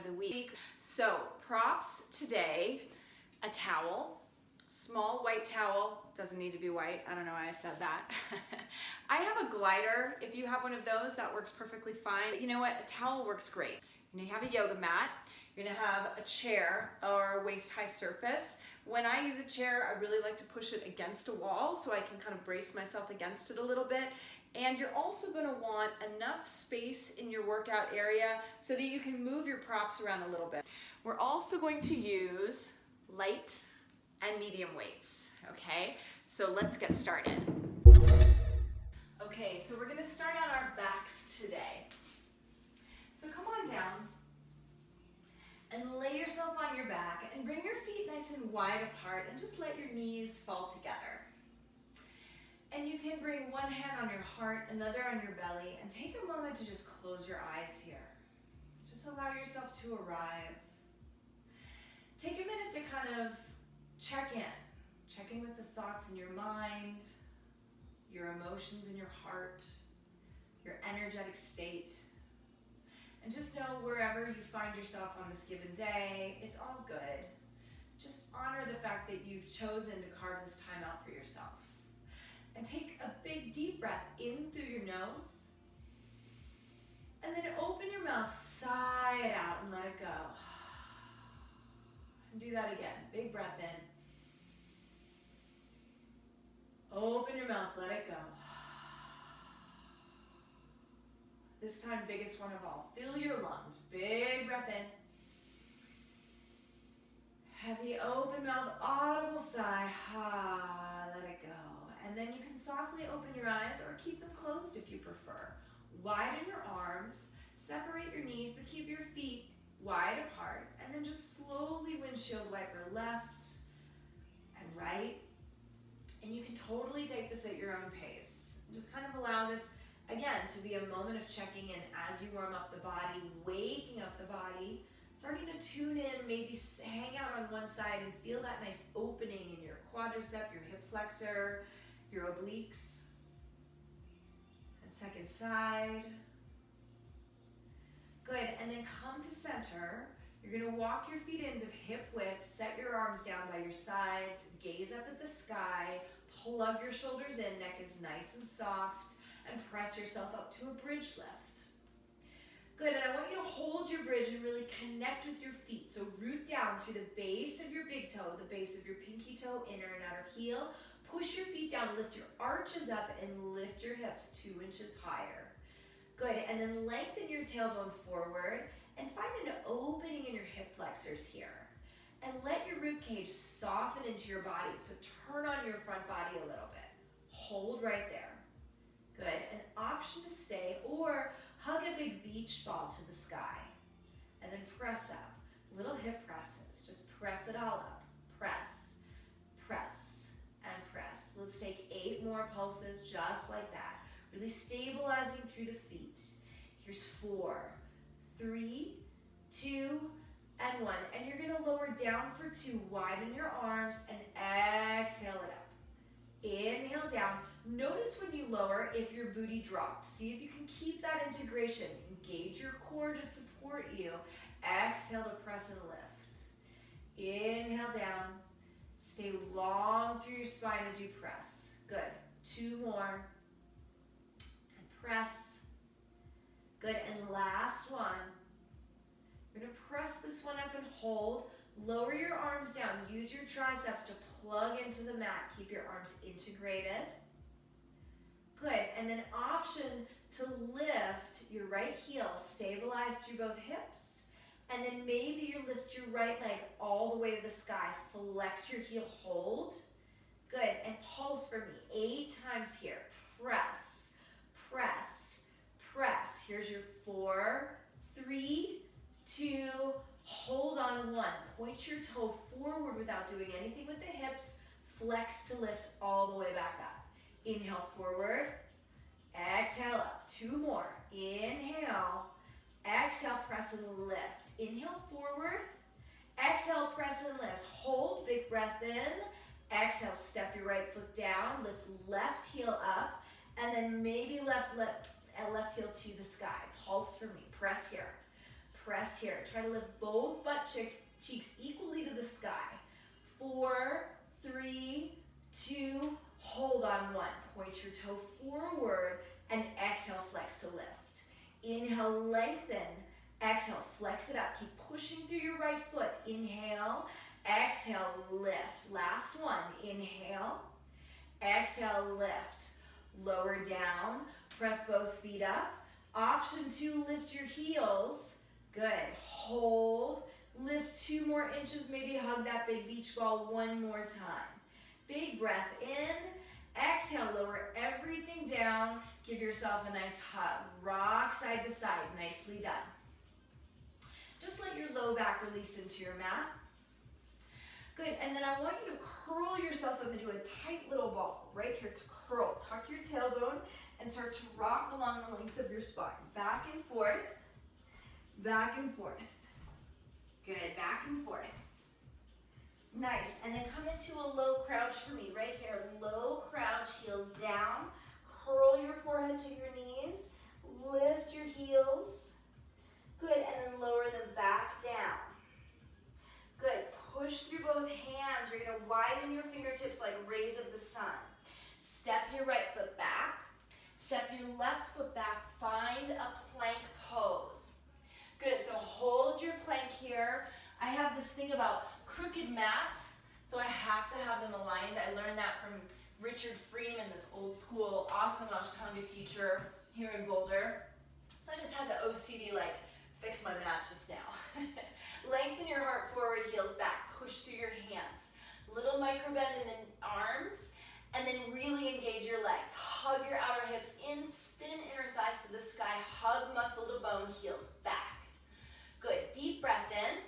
of the week. So props today, a towel, small white towel, doesn't need to be white, I don't know why I said that. I have a glider. If you have one of those, that works perfectly fine. But you know what, a towel works great. You have a yoga mat, you're gonna have a chair or a waist-high surface. When I use a chair, I really like to push it against a wall so I can kind of brace myself against it a little bit. And you're also gonna want enough space in your workout area so that you can move your props around a little bit. We're also going to use light and medium weights, okay? So let's get started. Okay, so we're gonna start on our backs today. So come on down and lay yourself on your back and bring your feet nice and wide apart and just let your knees fall together. And you can bring one hand on your heart, another on your belly, and take a moment to just close your eyes here. Just allow yourself to arrive. Take a minute to kind of check in with the thoughts in your mind, your emotions in your heart, your energetic state. And just know wherever you find yourself on this given day, it's all good. Just honor the fact that you've chosen to carve this time out for yourself. And take a big deep breath in through your nose. And then open your mouth, sigh it out and let it go. And do that again. Big breath in. Open your mouth, let it go. This time, biggest one of all. Fill your lungs. Big breath in. Heavy open mouth, audible sigh. Let it go. And then you can softly open your eyes or keep them closed if you prefer. Widen your arms, separate your knees, but keep your feet wide apart. And then just slowly windshield wiper left and right. And you can totally take this at your own pace. Just kind of allow this, again, to be a moment of checking in as you warm up the body, waking up the body, starting to tune in, maybe hang out on one side and feel that nice opening in your quadricep, your hip flexor, your obliques. And second side. Good, and then come to center. You're gonna walk your feet into hip width, set your arms down by your sides, gaze up at the sky, plug your shoulders in, neck is nice and soft, and press yourself up to a bridge lift. Good, and I want you to hold your bridge and really connect with your feet. So root down through the base of your big toe, the base of your pinky toe, inner and outer heel. Push your feet down, lift your arches up, and lift your hips 2 inches higher. Good, and then lengthen your tailbone forward and find an opening in your hip flexors here. And let your rib cage soften into your body. So turn on your front body a little bit. Hold right there. Good, an option to stay or hug a big beach ball to the sky. And then press up, little hip presses. Just press it all up. Press, press, and press. Let's take 8 more pulses just like that. Really stabilizing through the feet. Here's 4, 3, 2, and 1. And you're gonna lower down for 2. Widen your arms and exhale it up. Inhale down. Notice when you lower if your booty drops. See if you can keep that integration. Engage your core to support you. Exhale to press and lift. Inhale down. Stay long through your spine as you press. Good. 2 more. And press. Good. And last one. You're going to press this one up and hold. Lower your arms down. Use your triceps to plug into the mat. Keep your arms integrated. Good, and then option to lift your right heel, stabilize through both hips, and then maybe you lift your right leg all the way to the sky. Flex your heel, hold. Good, and pulse for me 8 times here. Press, press, press. Here's your 4, 3, 2, hold on 1. Point your toe forward without doing anything with the hips. Flex to lift all the way back up. Inhale forward, exhale up. 2 more. Inhale, exhale, press and lift. Inhale forward, exhale, press and lift. Hold, big breath in. Exhale, step your right foot down, lift left heel up, and then maybe left heel to the sky. Pulse for me. Press here. Press here. Try to lift both butt cheeks equally to the sky. 4, 3, 2, hold on 1. Point your toe forward and exhale, flex to lift. Inhale, lengthen. Exhale, flex it up. Keep pushing through your right foot. Inhale, exhale, lift. Last one. Inhale, exhale, lift. Lower down. Press both feet up. Option 2, lift your heels. Good. Hold. Lift 2 more inches. Maybe hug that big beach ball one more time. Big breath in. Exhale, lower everything down. Give yourself a nice hug. Rock side to side. Nicely done. Just let your low back release into your mat. Good, and then I want you to curl yourself up into a tight little ball. Right here to curl. Tuck your tailbone and start to rock along the length of your spine. Back and forth. Back and forth. Good, back and forth. Nice, and then come into a low crouch for me. Right here, low crouch, heels down. Curl your forehead to your knees. Lift your heels. Good, and then lower them back down. Good, push through both hands. You're gonna widen your fingertips like rays of the sun. Step your right foot back. Step your left foot back. Find a plank pose. Good, so hold your plank here. I have this thing about crooked mats, so I have to have them aligned. I learned that from Richard Freeman, this old school awesome Ashtanga teacher here in Boulder. So I just had to OCD like fix my mat just now. Lengthen your heart forward, heels back. Push through your hands. Little micro bend in the arms, and then really engage your legs. Hug your outer hips in, spin inner thighs to the sky, hug muscle to bone, heels back. Good, deep breath in.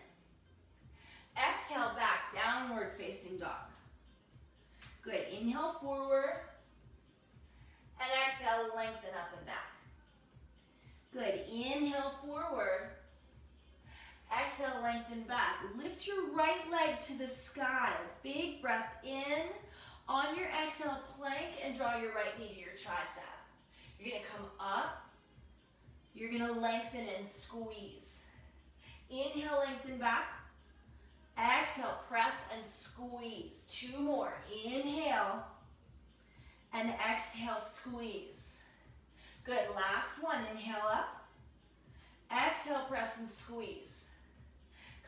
Exhale back, downward facing dog. Good, inhale forward. And exhale, lengthen up and back. Good, inhale forward. Exhale, lengthen back. Lift your right leg to the sky. Big breath in. On your exhale, plank and draw your right knee to your tricep. You're gonna come up. You're gonna lengthen and squeeze. Inhale, lengthen back. Exhale, press and squeeze. 2 more. Inhale. And exhale, squeeze. Good, last one. Inhale up. Exhale, press and squeeze.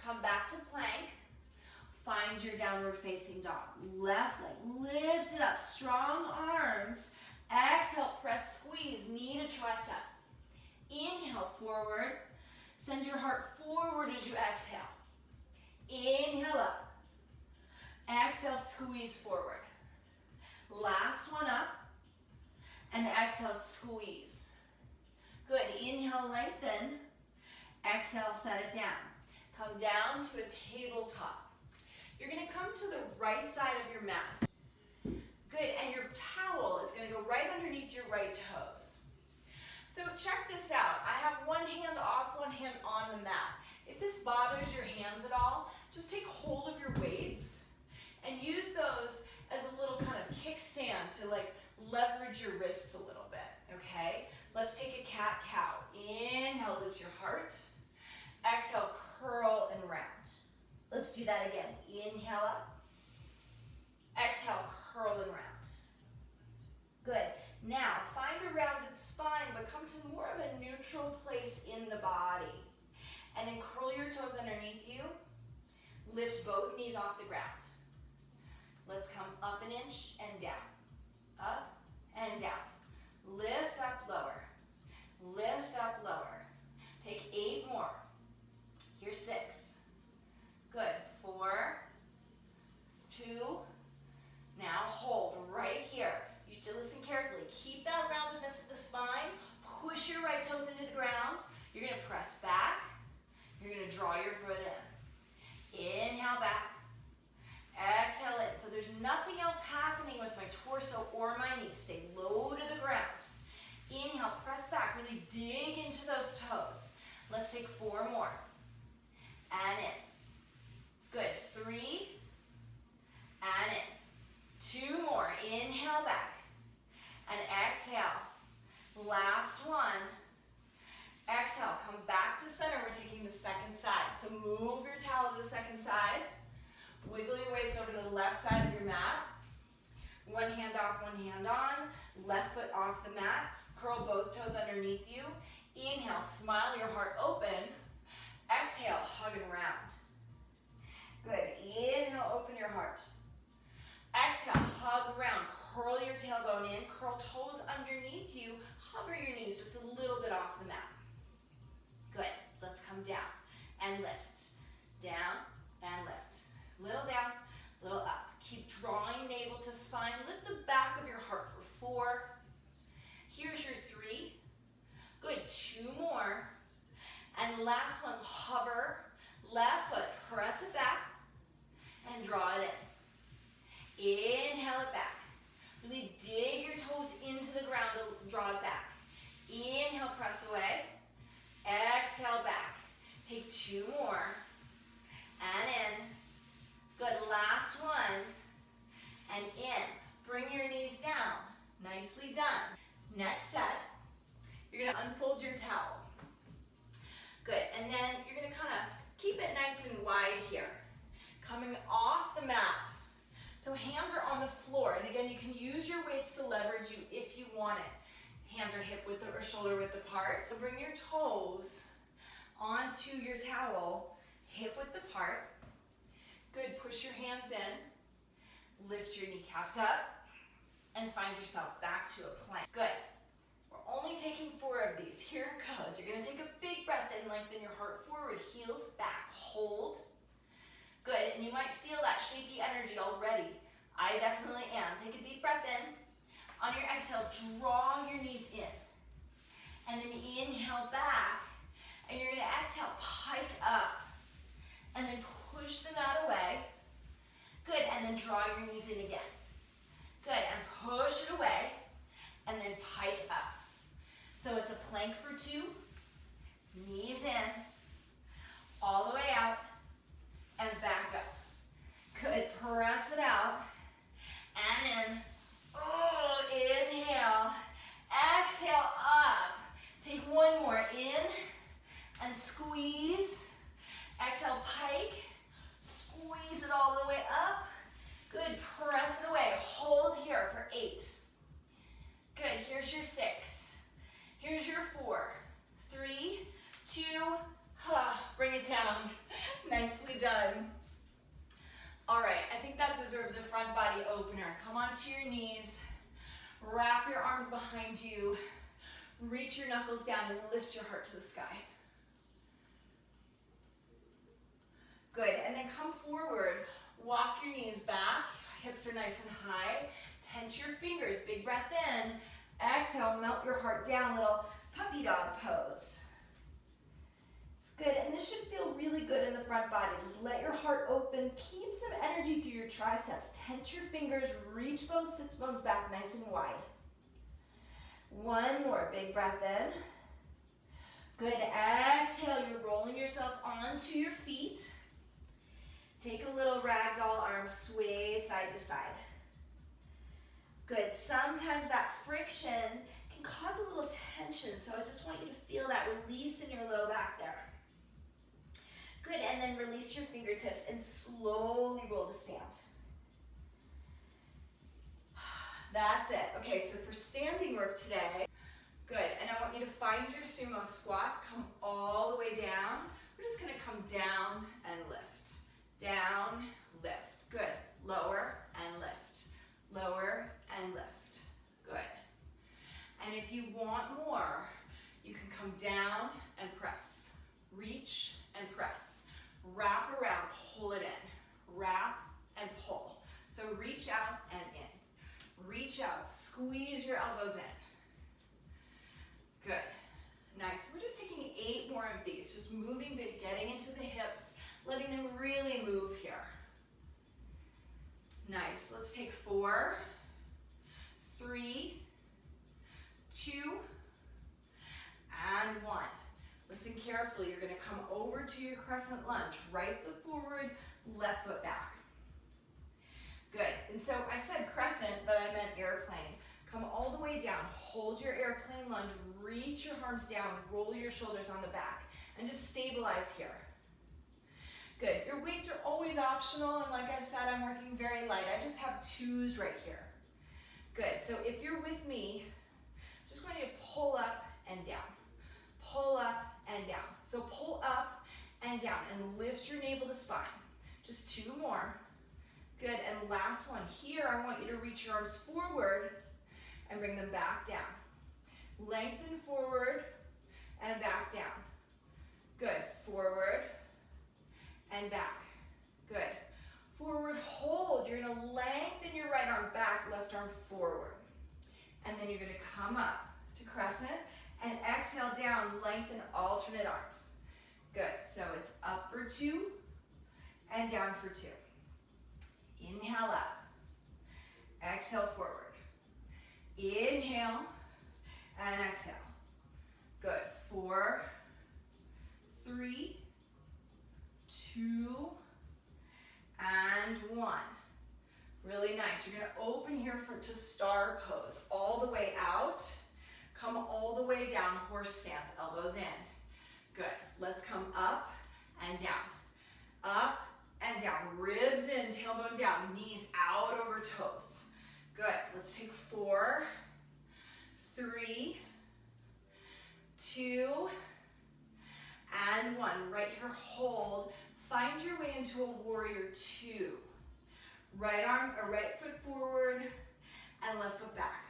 Come back to plank. Find your downward facing dog. Left leg, lift it up. Strong arms. Exhale, press, squeeze, knee to tricep. Inhale, forward. Send your heart forward as you exhale. Inhale up. Exhale, squeeze forward. Last one up. And exhale, squeeze. Good, inhale, lengthen. Exhale, set it down. Come down to a tabletop. You're gonna come to the right side of your mat. Good, and your towel is gonna go right underneath your right toes. So check this out. I have one hand off, one hand on the mat. If this bothers your hands at all, just take hold of your weights and use those as a little kind of kickstand to like leverage your wrists a little bit, okay? Let's take a cat-cow. Inhale, lift your heart. Exhale, curl and round. Let's do that again. Inhale up. Exhale, curl and round. Good. Now, find a rounded spine, but come to more of a neutral place in the body. And then curl your toes underneath you. Lift both knees off the ground. Let's come up an inch and down. Up and down. Lift up, lower. Lift up, lower. Take 8 more. Here's 6. Good. 4, 2. Now hold right here. You have to listen carefully. Keep that roundedness of the spine. Push your right toes into the ground. You're going to press back. You're going to draw your foot in. Inhale back. Exhale in. So there's nothing else happening with my torso or my knees. Stay low to the ground. Inhale, press back. Really dig into those toes. Let's take 4 more. And in. Good. 3. And in. 2 more. Inhale back. And exhale. Last one. Exhale. Come back to center. We're taking the So move your towel to the second side. Wiggle your weights over to the left side of your mat. One hand off, one hand on. Left foot off the mat. Curl both toes underneath you. Inhale, smile your heart open. Exhale, hug and round. Good. Inhale, open your heart. Exhale, hug round. Curl your tailbone in. Curl toes underneath you. Hover your knees just a little bit off the mat. Good. Let's come down and lift. Down and lift. Little down, little up. Keep drawing navel to spine. Lift the back of your heart for 4. Here's your 3. Good. 2 more. And last one, hover. Left foot, press it back and draw it in. Inhale it back. Really dig your toes into the ground to draw it back. Inhale, press away. Exhale, back. Take 2 more. And in. Good, last one. And in. Bring your knees down. Nicely done. Next set, you're gonna unfold your towel. Good, and then you're gonna kind of keep it nice and wide here. Coming off the mat. So hands are on the floor, and again, you can use your weights to leverage you if you want it. Hands are hip width or shoulder width apart. So bring your toes onto your towel, hip width apart. Good, push your hands in, lift your kneecaps up, and find yourself back to a plank. Good. We're only taking 4 of these. Here it goes. You're gonna take a big breath in, lengthen your heart forward, heels back, hold. Good, and you might feel that shaky energy already. I definitely am. Take a deep breath in. On your exhale, draw your knees in. And then inhale back, and you're gonna exhale, pike up. And then push the mat away. Good, and then draw your knees in again. Good, and push it away, and then pike up. So it's a plank for 2, knees in, all the way out, and back up. Good, press it out, and in. Oh, inhale, exhale up. Take 1 more, in, and squeeze. Exhale, pike, squeeze it all the way up. Good, press it away, hold here for 8. Good, here's your 6. Here's your 4, 3, 2, bring it down. Nicely done. All right, I think that deserves a front body opener. Come onto your knees, wrap your arms behind you, reach your knuckles down and lift your heart to the sky. Good, and then come forward, walk your knees back, hips are nice and high, tense your fingers, big breath in, exhale, melt your heart down, little puppy dog pose. Good, and this should feel really good in the front body. Just let your heart open, keep some energy through your triceps, tense your fingers, reach both sits bones back nice and wide. 1 more, big breath in. Good, exhale, you're rolling yourself onto your feet. Take a little ragdoll arm sway side to side. Good, sometimes that friction can cause a little tension, so I just want you to feel that release in your low back there. Good, and then release your fingertips and slowly roll to stand. That's it. Okay, so for standing work today, good, and I want you to find your sumo squat, come all the way down. We're just gonna come down and lift. Down, lift. Good. Lower and lift. Lower and lift. Good. And if you want more, you can come down and press. Reach and press. Wrap around, pull it in. Wrap and pull. So reach out and in. Reach out, squeeze your elbows in. Good. Nice. We're just taking 8 more of these, just moving, getting into the hips, letting them really move here. Nice. Let's take 4, 3, 2, and 1. Listen carefully. You're going to come over to your crescent lunge. Right foot forward, left foot back. Good. And so I said crescent, but I meant airplane. Come all the way down. Hold your airplane lunge. Reach your arms down. Roll your shoulders on the back. And just stabilize here. Good. Your weights are always optional, and like I said, I'm working very light. I just have 2s right here. Good. So if you're with me, just going to pull up and down. Pull up and down. So pull up and down and lift your navel to spine. Just 2 more. Good. And last one. Here, I want you to reach your arms forward and bring them back down. Lengthen forward and back down. Good. Forward and back. Good. Forward, hold. You're going to lengthen your right arm back, left arm forward. And then you're going to come up to crescent and exhale down, lengthen alternate arms. Good. So it's up for 2 and down for 2. Inhale up. Exhale forward. Inhale and exhale. Good. 4, 3, 2, and 1. Really nice. You're going to open here to star pose. All the way out. Come all the way down. Horse stance. Elbows in. Good. Let's come up and down. Up and down. Ribs in. Tailbone down. Knees out over toes. Good. Let's take 4, 3, 2, and 1. Right here, hold. Find your way into a warrior 2. Right arm or right foot forward and left foot back.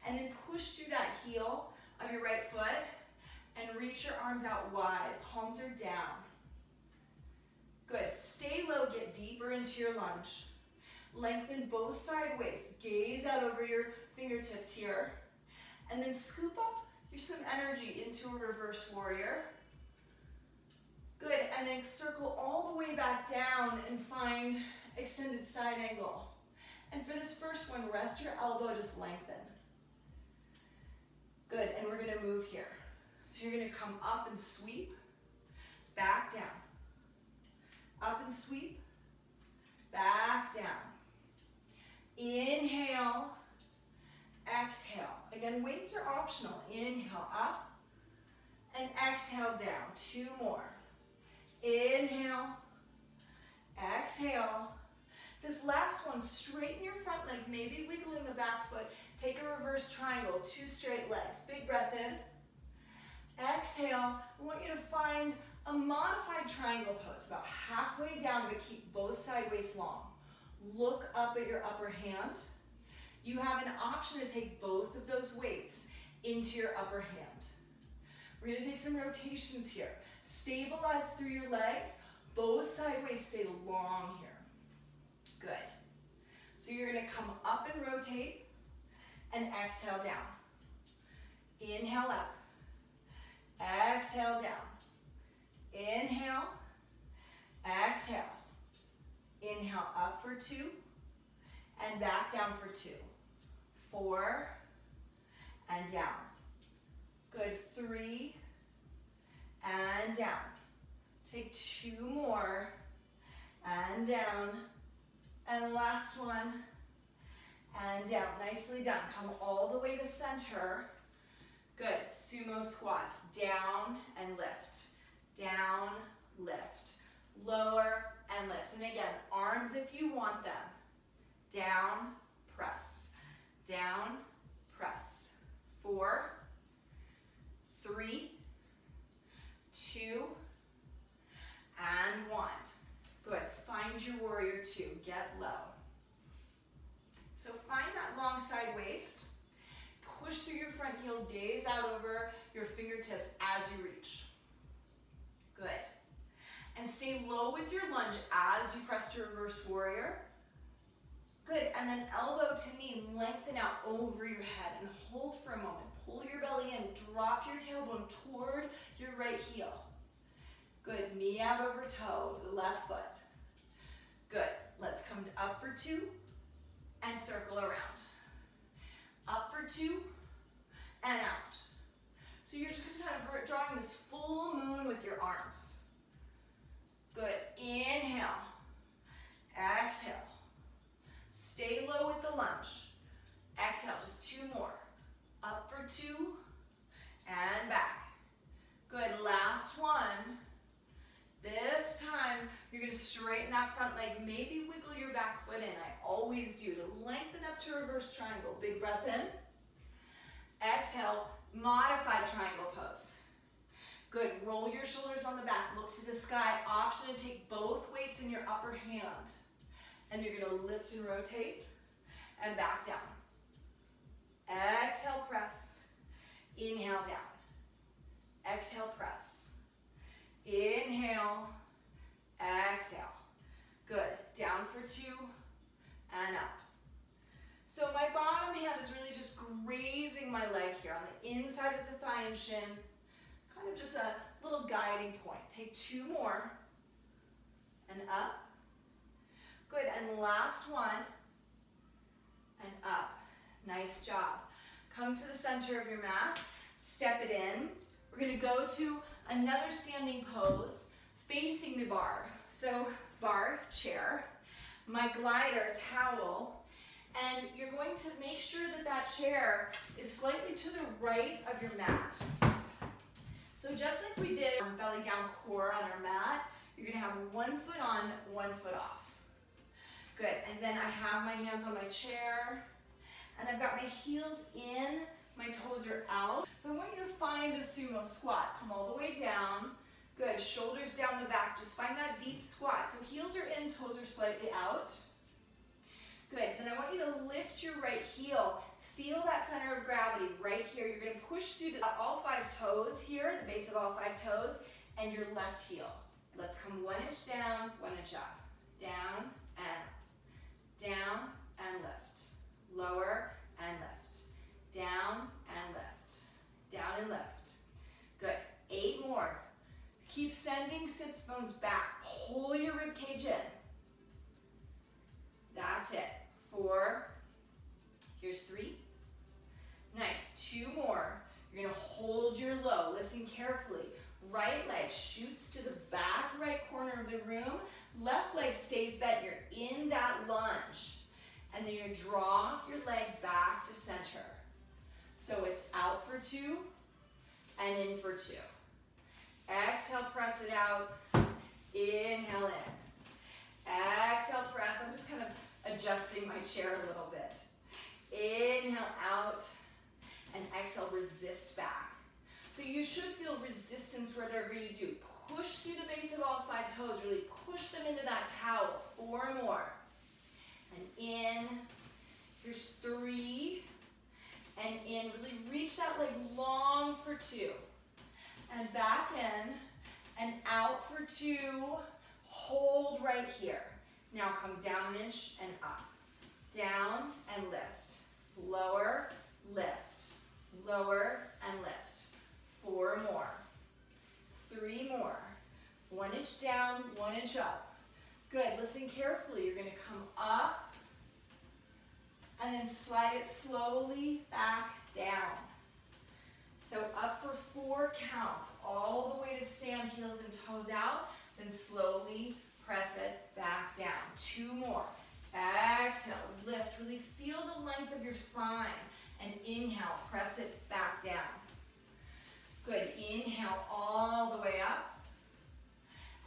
And then push through that heel of your right foot and reach your arms out wide. Palms are down. Good. Stay low, get deeper into your lunge. Lengthen both side waists. Gaze out over your fingertips here. And then scoop up some energy into a reverse warrior. Good. And then circle all the way back down and find extended side angle. And for this first one, rest your elbow, just lengthen. Good. And we're going to move here. So you're going to come up and sweep, back down. Up and sweep, back down. Inhale, exhale. Again, weights are optional. Inhale up and exhale down. 2 more. Inhale, exhale. This last one, straighten your front leg, maybe wiggling the back foot. Take a reverse triangle, 2 straight legs. Big breath in. Exhale. I want you to find a modified triangle pose, about halfway down, but keep both side waists long. Look up at your upper hand. You have an option to take both of those weights into your upper hand. We're going to take some rotations here. Stabilize through your legs. Both side waists stay long here. Good. So you're going to come up and rotate and exhale down. Inhale up. Exhale down. Inhale. Exhale. Inhale up for 2 and back down for 2. 4 and down. Good. 3 and down. Take 2 more and down. And last one and down. Nicely done. Come all the way to center. Good. Sumo squats. Down and lift. Down, lift. Lower and lift. And again, arms if you want them. Down, press. Down, press. 4, 3, 2, and 1. Good. Find your warrior 2. Get low. So find that long side waist. Push through your front heel. Gaze out over your fingertips as you reach. Good. And stay low with your lunge as you press to reverse warrior. Good. And then elbow to knee, lengthen out over your head and hold for a moment. Pull your belly in. Drop your tailbone toward your right heel. Good. Knee out over toe, the left foot. Good. Let's come up for 2 and circle around. Up for 2 and out. So you're just kind of drawing this full moon with your arms. Good. Inhale. Exhale. Stay low with the lunge. Exhale, just 2 more. Up for 2 and back. Good. Last one. This time, you're gonna straighten that front leg, maybe wiggle your back foot in. I always do to lengthen up to reverse triangle. Big breath in. Exhale, modified triangle pose. Good, roll your shoulders on the back, look to the sky. Option to take both weights in your upper hand. And you're gonna lift and rotate and back down. Exhale, press. Inhale, down. Exhale, press. Inhale, exhale. Good, down for 2 and up. So my bottom hand is really just grazing my leg here on the inside of the thigh and shin. Kind of just a little guiding point. Take 2 more and up. Good, and last one and up. Nice job. Come to the center of your mat, step it in. We're gonna go to another standing pose facing the bar. So bar, chair, my glider, towel, and you're going to make sure that that chair is slightly to the right of your mat. So just like we did on belly down core on our mat, you're gonna have 1 foot on, 1 foot off. Good, and then I have my hands on my chair, and I've got my heels in, my toes are out. So I want you to find a sumo squat. Come all the way down. Good, shoulders down the back. Just find that deep squat. So heels are in, toes are slightly out. Good, then I want you to lift your right heel. Feel that center of gravity right here. You're gonna push through all 5 toes here, the base of all 5 toes, and your left heel. Let's come 1 inch down, 1 inch up. Down and up. Down and lift. Lower and lift. Down and lift. Down and lift. Good. 8 more. Keep sending sits bones back. Pull your rib cage in. That's it. 4. Here's 3. Nice. 2 more. You're gonna hold your low. Listen carefully. Right leg shoots to the back right corner of the room. Left leg stays bent. You're in that lunge. And then you draw your leg back to center. So it's out for 2 and in for 2. Exhale, press it out. Inhale in. Exhale, press. I'm just kind of adjusting my chair a little bit. Inhale out and exhale, resist back. So you should feel resistance whatever you do. Push through the base of all 5 toes. Really push them into that towel. 4 more. And in. Here's 3. And in. Really reach that leg long for 2. And back in. And out for 2. Hold right here. Now come down an inch and up. Down and lift. Lower, lift. Lower and lift. 4 more. 3 more. 1 inch down, 1 inch up. Good, listen carefully. You're gonna come up and then slide it slowly back down. So up for 4 counts, all the way to stand, heels and toes out, then slowly press it back down. 2 more. Exhale, lift, really feel the length of your spine. And inhale, press it back down. Good, inhale all the way up.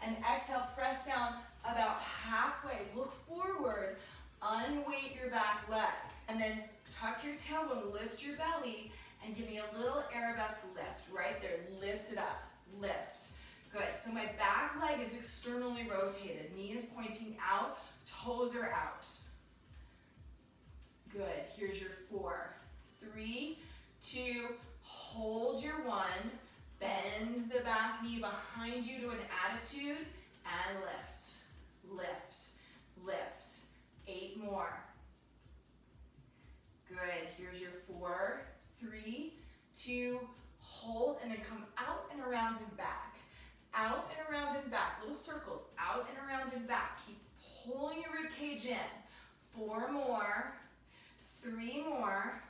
And exhale, press down about halfway. Look forward, unweight your back leg. And then tuck your tailbone, lift your belly, and give me a little arabesque lift. Right there, lift it up, lift. Good, so my back leg is externally rotated. Knee is pointing out, toes are out. Good, here's your 4. 3, 2, hold your 1. Bend the back knee behind you to an attitude and lift, lift, lift. 8 more. Good, here's your 4, 3, 2, hold, and then come out and around and back. Out and around and back, little circles, out and around and back. Keep pulling your rib cage in. 4 more, 3 more,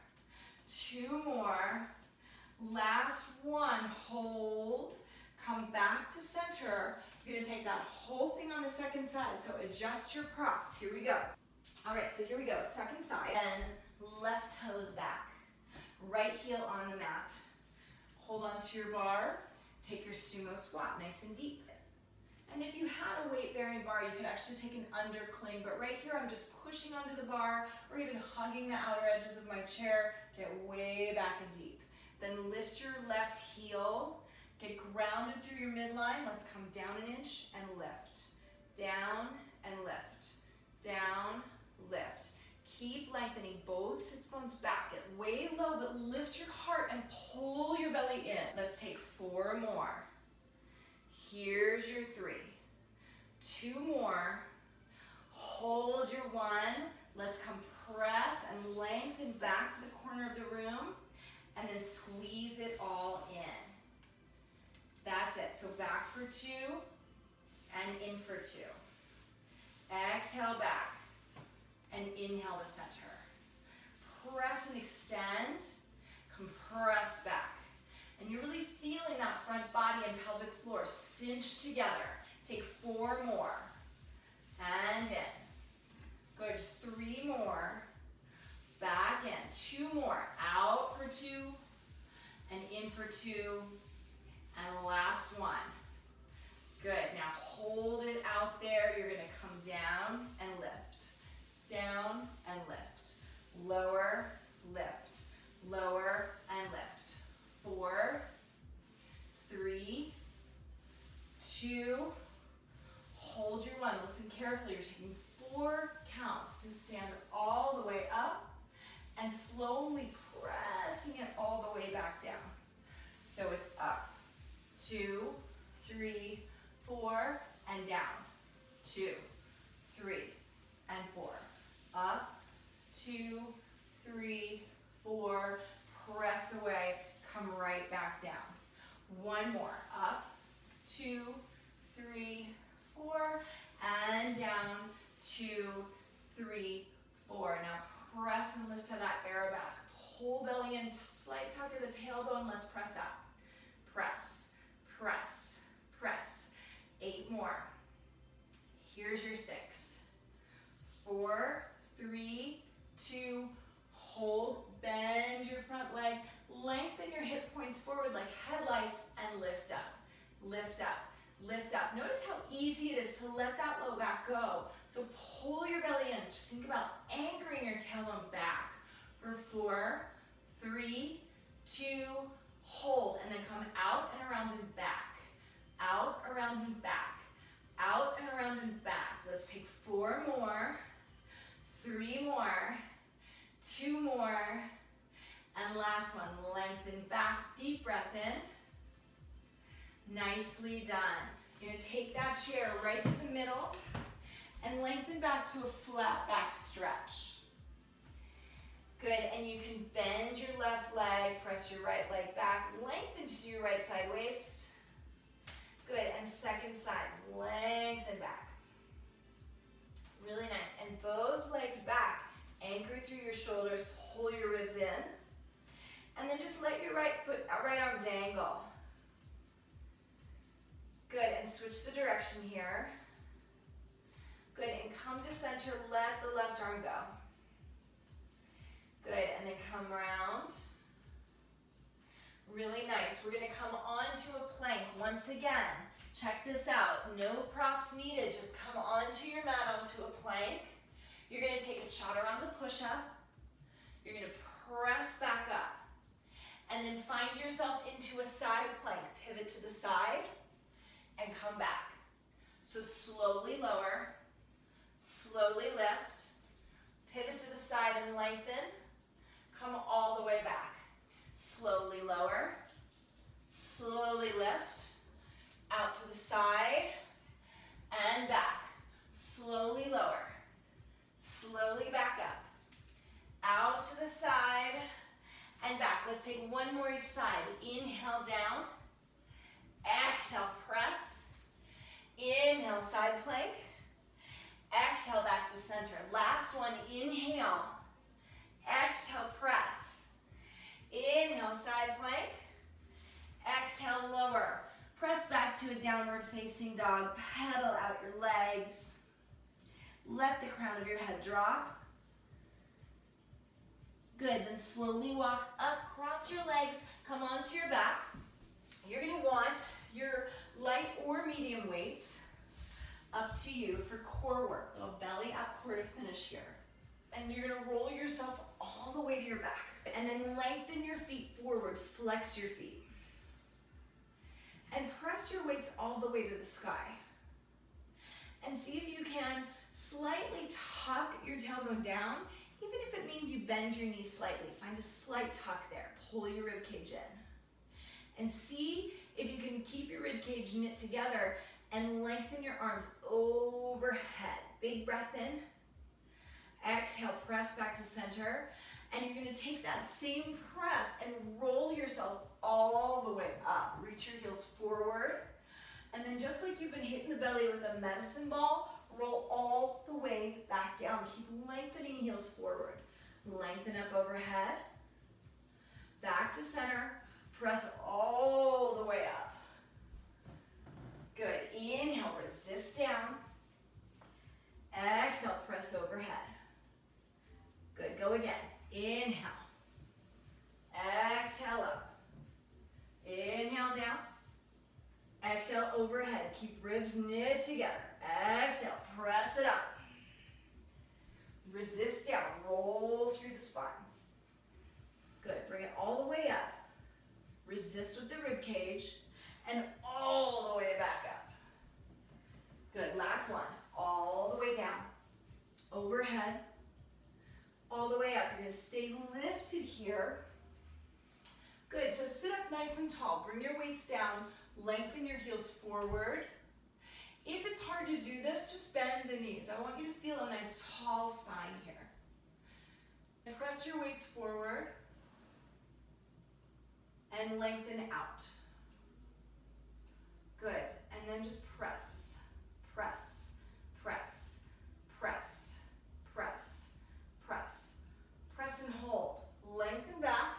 2 more. Last one, hold, come back to center. You're gonna take that whole thing on the second side, so adjust your props. Here we go. All right, so here we go, second side, and left toes back. Right heel on the mat. Hold on to your bar, take your sumo squat nice and deep. And if you had a weight-bearing bar, you could actually take an undercling, but right here I'm just pushing onto the bar or even hugging the outer edges of my chair. Get way back and deep. Then lift your left heel, get grounded through your midline. Let's come down an inch and lift. Down and lift. Down, lift. Keep lengthening both sits bones back. Get way low, but lift your heart and pull your belly in. Let's take 4 more. Here's your 3. 2 more. Hold your 1. Let's compress and lengthen back to the corner of the room, and then squeeze it all in. That's it. So back for 2 and in for 2. Exhale back and inhale to center. Press and extend, compress back. And you're really feeling that front body and pelvic floor cinch together. Take 4 more. And in. Good. 3 more. Back in. 2 more. Out for 2 and in for 2. And last one. Good. Now hold it out there. You're going to come down and lift. Down and lift. Lower, lift. Lower and lift. 4, 3, 2, hold your 1. Listen carefully. You're taking 4 counts to stand all the way up and slowly pressing it all the way back down. So it's up. 2, 3, 4, and down. 2, 3, and 4. Up, 2, 3, 4, press away, come right back down. 1 more. Up, 2, 3, 4, and down. 2, 3, 4. Now press and lift to that arabesque. Whole belly in, slight tuck of the tailbone. Let's press up. Press, press, press. 8 more. Here's your 6. 4, 3, 2, hold, bend your front leg, lengthen your hip points forward like headlights, and lift up, lift up, lift up. Notice how easy it is to let that low back go. So pull your belly in. Just think about anchoring your tailbone back for 4, 3, 2, hold, and then come out and around and back, out, around and back, out and around and back. Let's take 4 more, 3 more, 2 more, and last one. Lengthen back, deep breath in. Nicely done. You're going to take that chair right to the middle and lengthen back to a flat back stretch. Good, and you can bend your left leg, press your right leg back, lengthen to your right side waist. Good, and second side, lengthen back. Really nice, and both legs back. Anchor through your shoulders, pull your ribs in, and then just let your right arm dangle. Good, and switch the direction here. Good, and come to center, let the left arm go. Good, and then come around. Really nice. We're going to come onto a plank once again. Check this out. No props needed. Just come onto your mat onto a plank. You're going to take a chaturanga push-up. You're going to press back up. And then find yourself into a side plank. Pivot to the side and come back. So slowly lower, slowly lift, pivot to the side and lengthen. Come all the way back. Slowly lower, slowly lift, out to the side and back. Slowly lower, slowly back up, out to the side and back. Let's take 1 more each side. Inhale down, exhale press, inhale side plank, exhale back to center. Last one, inhale, exhale press, inhale side plank, exhale lower. Press back to a downward facing dog, pedal out your legs. Let the crown of your head drop. Good, then slowly walk up, cross your legs, come onto your back. You're gonna want your light or medium weights. up to you for core work, little belly up core to finish here. And you're gonna roll yourself all the way to your back. And then lengthen your feet forward, flex your feet. And press your weights all the way to the sky. And see if you can slightly tuck your tailbone down, even if it means you bend your knees slightly. Find a slight tuck there. Pull your rib cage in. And see if you can keep your rib cage knit together and lengthen your arms overhead. Big breath in. Exhale, press back to center. And you're gonna take that same press and roll yourself all the way up. Reach your heels forward. And then just like you've been hitting the belly with a medicine ball, roll all the way back down. Keep lengthening heels forward. Lengthen up overhead. Back to center. Press all the way up. Good. Inhale, resist down. Exhale, press overhead. Good. Go again. Inhale. Exhale up. Inhale down. Exhale overhead. Keep ribs knit together. Exhale. Press it up. Resist down. Roll through the spine. Good. Bring it all the way up. Resist with the rib cage. And all the way back up. Good. Last one. All the way down. Overhead. All the way up. You're going to stay lifted here. Good. So sit up nice and tall. Bring your weights down. Lengthen your heels forward. If it's hard to do this, just bend the knees. I want you to feel a nice tall spine here. And press your weights forward. And lengthen out. Good. And then just press, press, press, press, press, press. Press and hold. Lengthen back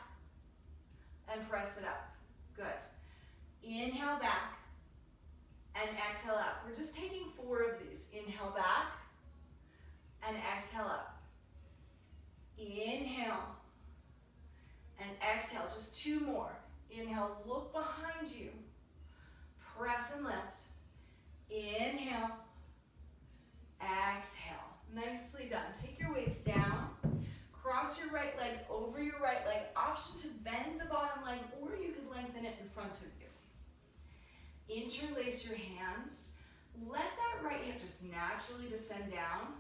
and press it up. Good. Inhale back and exhale up. We're just taking 4 of these. Inhale back and exhale up. Inhale and exhale. Just 2 more. Inhale, look behind you. Press and lift. Inhale. Exhale. Nicely done. Take your weights down. Cross your right leg over your right leg. Option to bend the bottom leg, or you could lengthen it in front of you. Interlace your hands. Let that right hip just naturally descend down.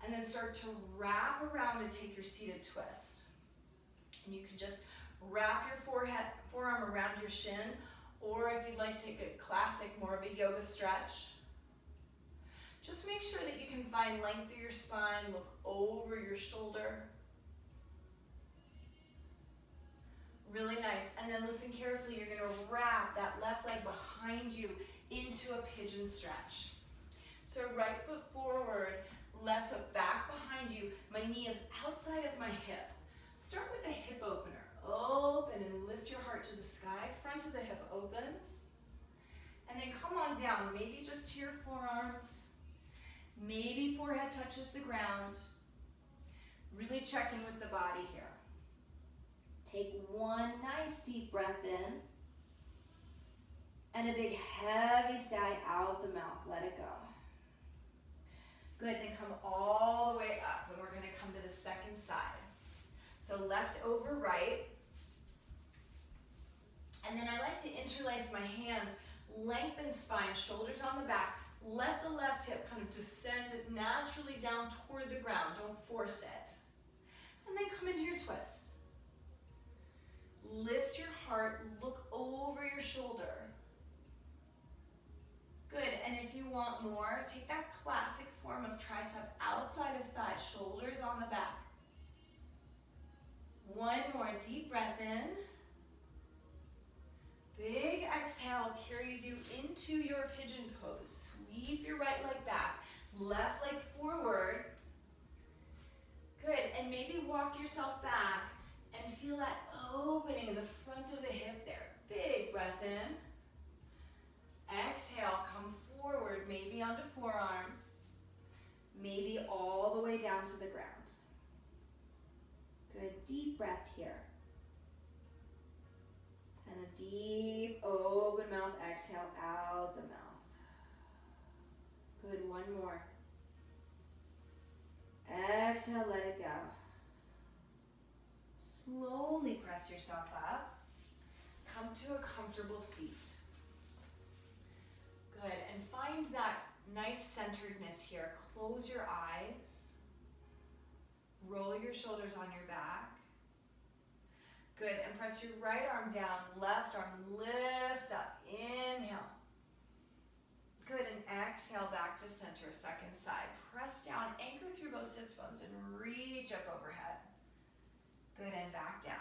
And then start to wrap around to take your seated twist. And you can just wrap your forearm around your shin, or if you'd like to take a classic, more of a yoga stretch. Just make sure that you can find length through your spine, look over your shoulder. Really nice. And then listen carefully, you're gonna wrap that left leg behind you into a pigeon stretch. So right foot forward, left foot back behind you. My knee is outside of my hip. Start with a hip opener. Open and lift your heart to the sky. Front of the hip opens. And then come on down, maybe just to your forearms. Maybe forehead touches the ground. Really check in with the body here. Take one nice deep breath in. And a big heavy sigh out the mouth. Let it go. Good, then come all the way up. And we're gonna come to the second side. So left over right. And then I like to interlace my hands, lengthen spine, shoulders on the back. Let the left hip kind of descend naturally down toward the ground. Don't force it. And then come into your twist. Lift your heart, look over your shoulder. Good, and if you want more, take that classic form of tricep outside of thigh, shoulders on the back. One more deep breath in. Big exhale carries you into your pigeon pose. Sweep your right leg back, left leg forward. Good, and maybe walk yourself back and feel that opening in the front of the hip there. Big breath in. Exhale, come forward, maybe onto forearms. Maybe all the way down to the ground. Good, deep breath here. And a deep open mouth exhale out the mouth. Good, one more. Exhale, let it go. Slowly press yourself up. Come to a comfortable seat. Good, and find that nice centeredness here. Close your eyes. Roll your shoulders on your back. Good, and press your right arm down, left arm lifts up. Inhale. Good, and exhale back to center, second side. Press down, anchor through both sits bones and reach up overhead. Good, and back down.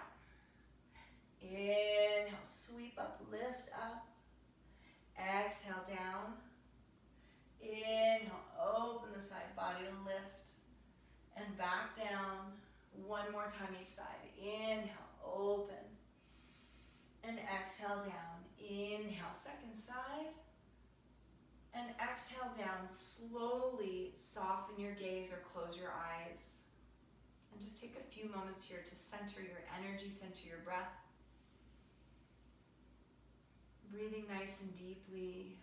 Inhale, sweep up, lift up. Exhale down. Inhale, open the side body to lift. And back down. One more time each side. Inhale, open. And exhale down. Inhale, second side. And exhale down. Slowly soften your gaze or close your eyes. And just take a few moments here to center your energy, center your breath. Breathing nice and deeply.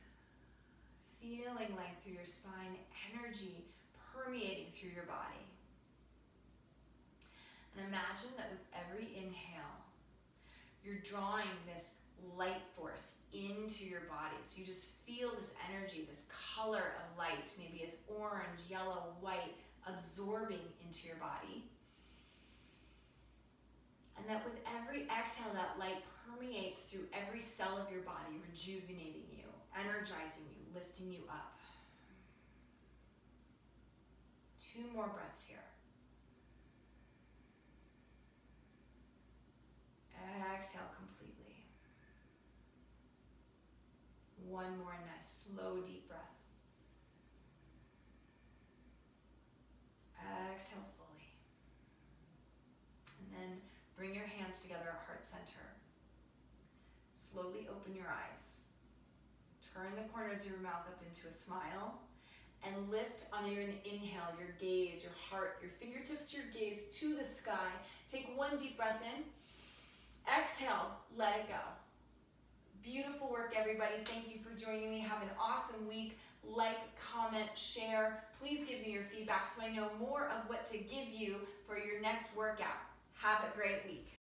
Feeling length through your spine, energy permeating through your body. And imagine that with every inhale, you're drawing this light force into your body. So you just feel this energy, this color of light. Maybe it's orange, yellow, white, absorbing into your body. And that with every exhale, that light permeates through every cell of your body, rejuvenating you, energizing you, lifting you up. 2 more breaths here. Exhale completely. 1 more nice, slow, deep breath. Exhale fully. And then bring your hands together at heart center. Slowly open your eyes. Turn the corners of your mouth up into a smile. And lift on your inhale, your gaze, your heart, your fingertips, your gaze to the sky. Take 1 deep breath in. Exhale, let it go. Beautiful work, everybody. Thank you for joining me. Have an awesome week. Like, comment, share. Please give me your feedback so I know more of what to give you for your next workout. Have a great week.